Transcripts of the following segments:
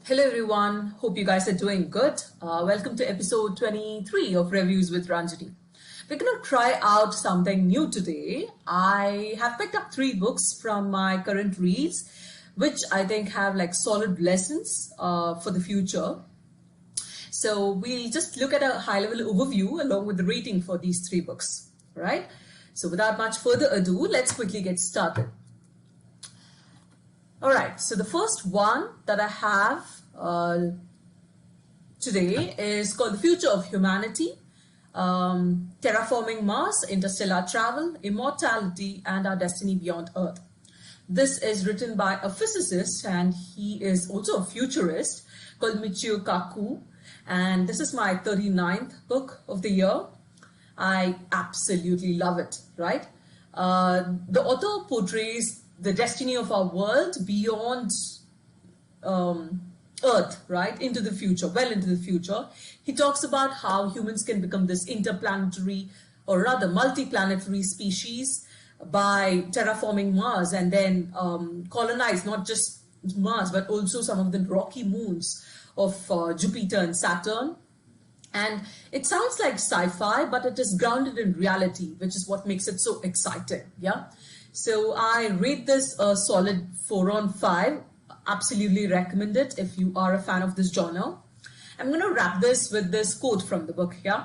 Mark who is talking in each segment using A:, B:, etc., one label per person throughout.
A: Hello everyone, hope you guys are doing good. Welcome to episode 23 of Reviews with Ranjani. We're going to try out something new today. I have picked up 3 books from my current reads, which I think have like solid lessons for the future. So we'll just look at a high-level overview along with the rating for these 3 books, right? So without much further ado, let's quickly get started. All right, so the first one that I have today is called The Future of Humanity, Terraforming Mars, Interstellar Travel, Immortality, and Our Destiny Beyond Earth. This is written by a physicist and he is also a futurist called Michio Kaku. And this is my 39th book of the year. I absolutely love it, right? The author portrays the destiny of our world beyond Earth, right, into the future, well into the future. He talks about how humans can become this interplanetary or rather multi-planetary species by terraforming Mars and then colonize not just Mars but also some of the rocky moons of Jupiter and Saturn. And it sounds like sci-fi, but it is grounded in reality, which is what makes it so exciting. Yeah. So I rate this a solid 4 on 5. Absolutely recommend it if you are a fan of this genre. I'm going to wrap this with this quote from the book here.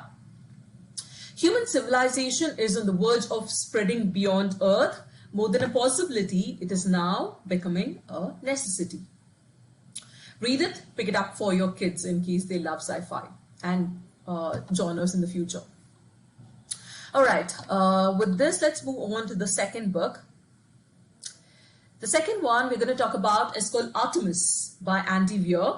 A: Human civilization is on the verge of spreading beyond Earth. More than a possibility, it is now becoming a necessity. Read it, pick it up for your kids in case they love sci-fi and genres in the future. All right, with this, let's move on to the second book. The second one we're going to talk about is called Artemis by Andy Weir.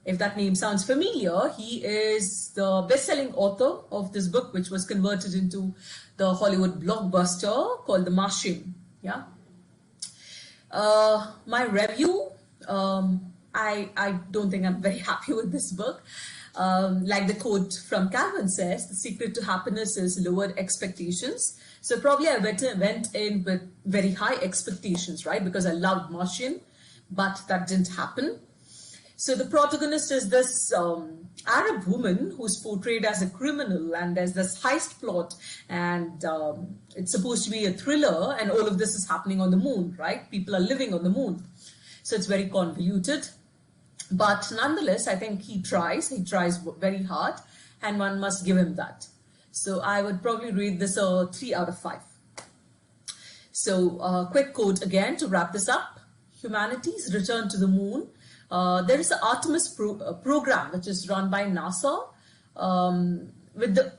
A: If that name sounds familiar, he is the best-selling author of this book, which was converted into the Hollywood blockbuster called The Martian. Yeah. My review, I don't think I'm very happy with this book. Like the quote from Calvin says, the secret to happiness is lowered expectations. So probably I went in with very high expectations, right? Because I loved Martian, but that didn't happen. So the protagonist is this Arab woman who's portrayed as a criminal, and there's this heist plot, and it's supposed to be a thriller, and all of this is happening on the moon, right? People are living on the moon. So it's very convoluted. But nonetheless, I think he tries very hard, and one must give him that. So I would probably rate this a 3 out of 5. So quick quote again to wrap this up. Humanity's return to the moon. There is the Artemis program, which is run by NASA with the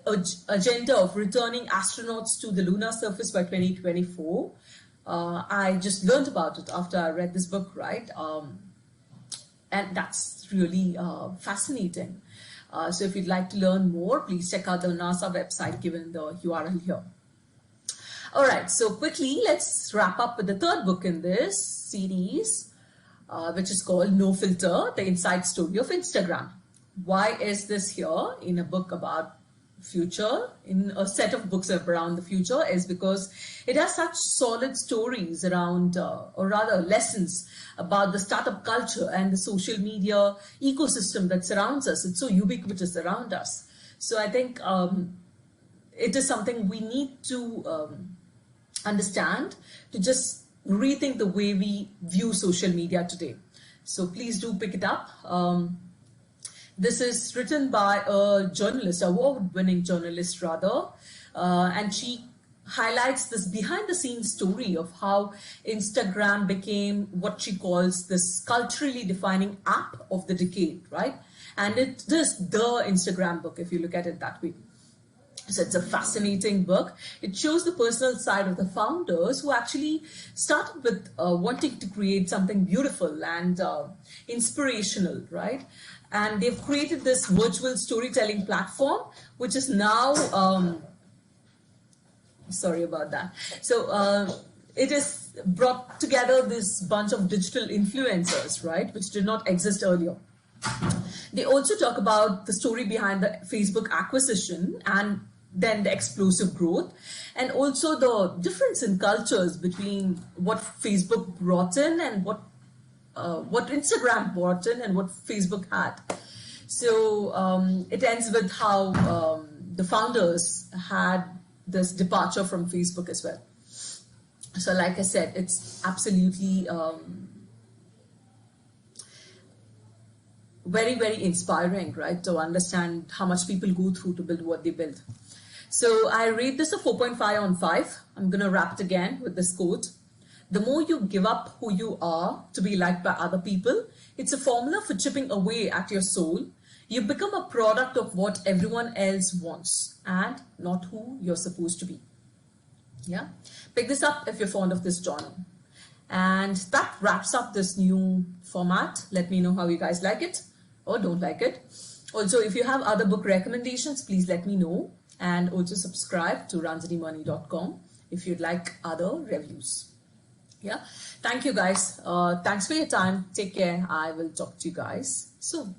A: agenda of returning astronauts to the lunar surface by 2024. I just learned about it after I read this book, right? And that's really fascinating. So if you'd like to learn more, please check out the NASA website given the URL here. All right, so quickly, let's wrap up with the third book in this series, which is called No Filter, the Inside Story of Instagram. Why is this here in a book about future, in a set of books around the future, is because it has such solid stories around, or rather lessons about the startup culture and the social media ecosystem that surrounds us. It's so ubiquitous around us. So I think it is something we need to understand to just rethink the way we view social media today. So please do pick it up. This is written by a journalist, award-winning journalist rather, and she highlights this behind-the-scenes story of how Instagram became what she calls this culturally defining app of the decade, right? And it is the Instagram book, if you look at it that way. So it's a fascinating book. It shows the personal side of the founders who actually started with wanting to create something beautiful and inspirational, right? And they've created this virtual storytelling platform, which is now, sorry about that. So it is brought together this bunch of digital influencers, right, which did not exist earlier. They also talk about the story behind the Facebook acquisition and then the explosive growth, and also the difference in cultures between what Facebook brought in and what what Instagram brought in and what Facebook had. So it ends with how the founders had this departure from Facebook as well. So like I said, it's absolutely very, very inspiring, right, to understand how much people go through to build what they build. So I rate this a 4.5 on 5. I'm going to wrap it again with this quote. The more you give up who you are to be liked by other people, it's a formula for chipping away at your soul. You become a product of what everyone else wants and not who you're supposed to be. Yeah, pick this up if you're fond of this genre. And that wraps up this new format. Let me know how you guys like it or don't like it. Also, if you have other book recommendations, please let me know. And also subscribe to ranjanimoney.com if you'd like other reviews. Yeah, thank you guys. Thanks for your time. Take care. I will talk to you guys soon.